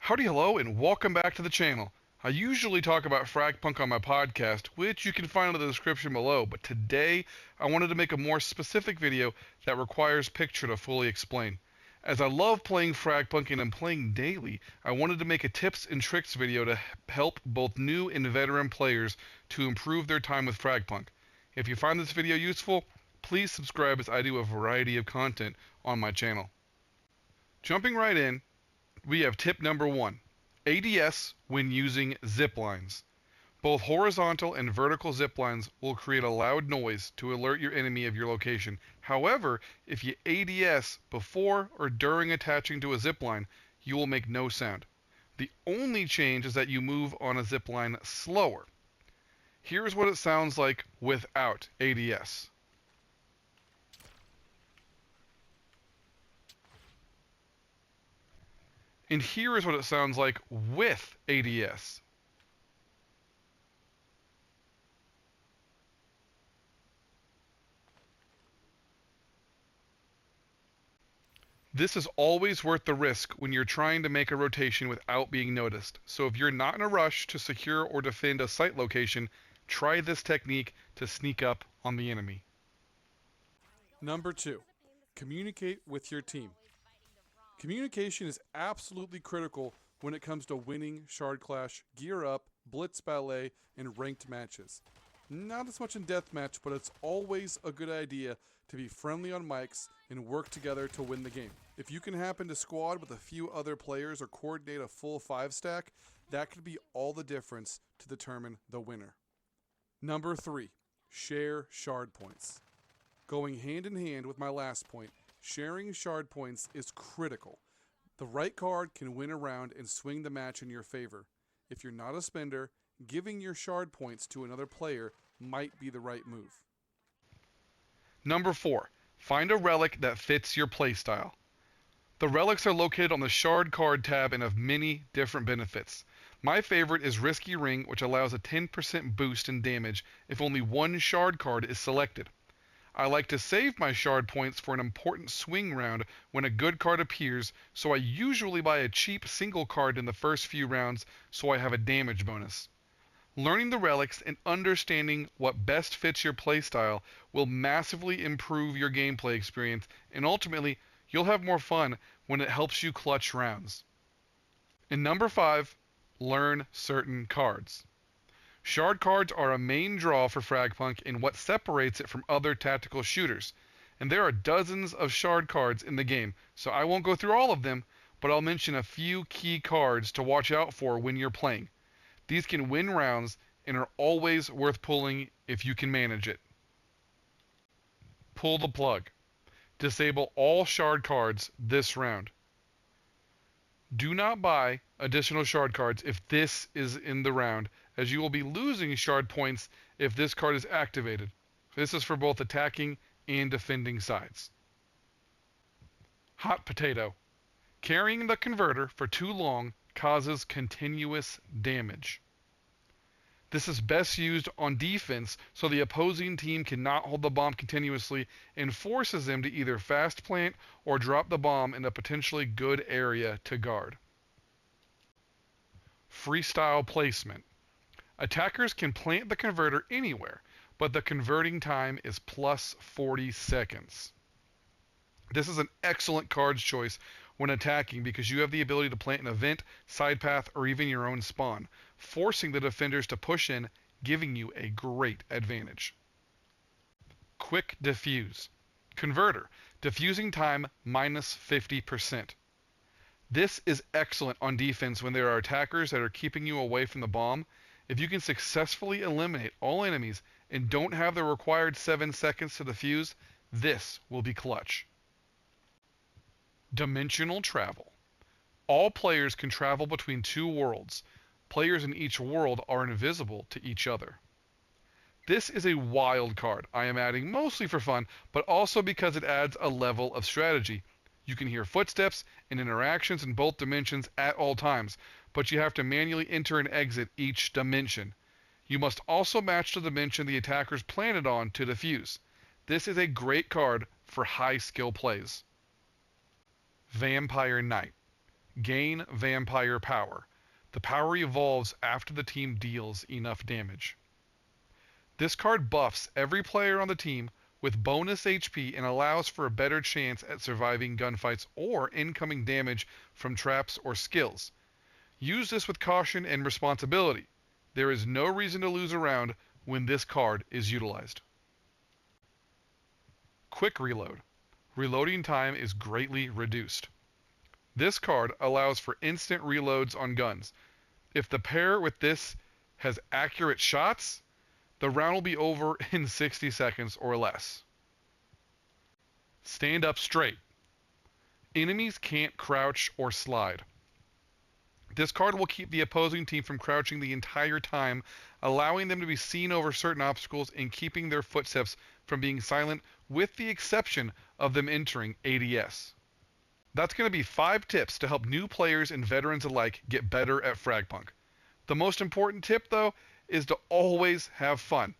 Howdy hello and welcome back to the channel. I usually talk about FragPunk on my podcast, which you can find in the description below, but today I wanted to make a more specific video that requires picture to fully explain. As I love playing FragPunk and I'm playing daily, I wanted to make a tips and tricks video to help both new and veteran players to improve their time with FragPunk. If you find this video useful, please subscribe as I do a variety of content on my channel. Jumping right in, we have tip number 1, ADS when using zip lines. Both horizontal and vertical zip lines will create a loud noise to alert your enemy of your location. However, if you ADS before or during attaching to a zip line, you will make no sound. The only change is that you move on a zip line slower. Here's what it sounds like without ADS. And here is what it sounds like with ADS. This is always worth the risk when you're trying to make a rotation without being noticed. So if you're not in a rush to secure or defend a site location, try this technique to sneak up on the enemy. Number 2, communicate with your team. Communication is absolutely critical when it comes to winning Shard Clash, Gear Up, Blitz Ballet, and ranked matches. Not as much in Deathmatch, but it's always a good idea to be friendly on mics and work together to win the game. If you can happen to squad with a few other players or coordinate a full 5-stack, that could be all the difference to determine the winner. Number 3, share shard points. Going hand in hand with my last point, sharing shard points is critical. The right card can win a round and swing the match in your favor. If you're not a spender, giving your shard points to another player might be the right move. Number 4, find a relic that fits your playstyle. The relics are located on the Shard Card tab and have many different benefits. My favorite is Risky Ring, which allows a 10% boost in damage if only one shard card is selected. I like to save my shard points for an important swing round when a good card appears, so I usually buy a cheap single card in the first few rounds so I have a damage bonus. Learning the relics and understanding what best fits your playstyle will massively improve your gameplay experience, and ultimately, you'll have more fun when it helps you clutch rounds. And number 5, learn certain cards. Shard cards are a main draw for FragPunk and what separates it from other tactical shooters. And there are dozens of shard cards in the game, so I won't go through all of them, but I'll mention a few key cards to watch out for when you're playing. These can win rounds and are always worth pulling if you can manage it. Pull the plug. Disable all shard cards this round. Do not buy additional shard cards if this is in the round, as you will be losing shard points if this card is activated. This is for both attacking and defending sides. Hot potato. Carrying the converter for too long causes continuous damage. This is best used on defense so the opposing team cannot hold the bomb continuously and forces them to either fast plant or drop the bomb in a potentially good area to guard. Freestyle placement. Attackers can plant the converter anywhere, but the converting time is plus 40 seconds. This is an excellent card choice when attacking because you have the ability to plant an event, side path, or even your own spawn, forcing the defenders to push in, giving you a great advantage. Quick Diffuse. Converter. Diffusing time minus 50%. This is excellent on defense when there are attackers that are keeping you away from the bomb. If you can successfully eliminate all enemies and don't have the required 7 seconds to defuse, this will be clutch. Dimensional travel. All players can travel between two worlds. Players in each world are invisible to each other. This is a wild card I am adding mostly for fun, but also because it adds a level of strategy. You can hear footsteps and interactions in both dimensions at all times, but you have to manually enter and exit each dimension. You must also match the dimension the attackers planted on to defuse. This is a great card for high skill plays. Vampire Knight. Gain Vampire Power. The power evolves after the team deals enough damage. This card buffs every player on the team with bonus HP and allows for a better chance at surviving gunfights or incoming damage from traps or skills. Use this with caution and responsibility. There is no reason to lose a round when this card is utilized. Quick Reload. Reloading time is greatly reduced. This card allows for instant reloads on guns. If the pair with this has accurate shots, the round will be over in 60 seconds or less. Stand up straight. Enemies can't crouch or slide. This card will keep the opposing team from crouching the entire time, allowing them to be seen over certain obstacles and keeping their footsteps from being silent, with the exception of them entering ADS. That's going to be 5 tips to help new players and veterans alike get better at FragPunk. The most important tip, though, is to always have fun.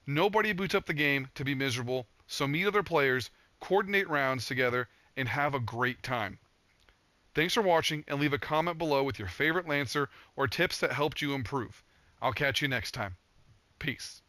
Nobody boots up the game to be miserable, so meet other players, coordinate rounds together, and have a great time. Thanks for watching, and leave a comment below with your favorite Lancer or tips that helped you improve. I'll catch you next time. Peace.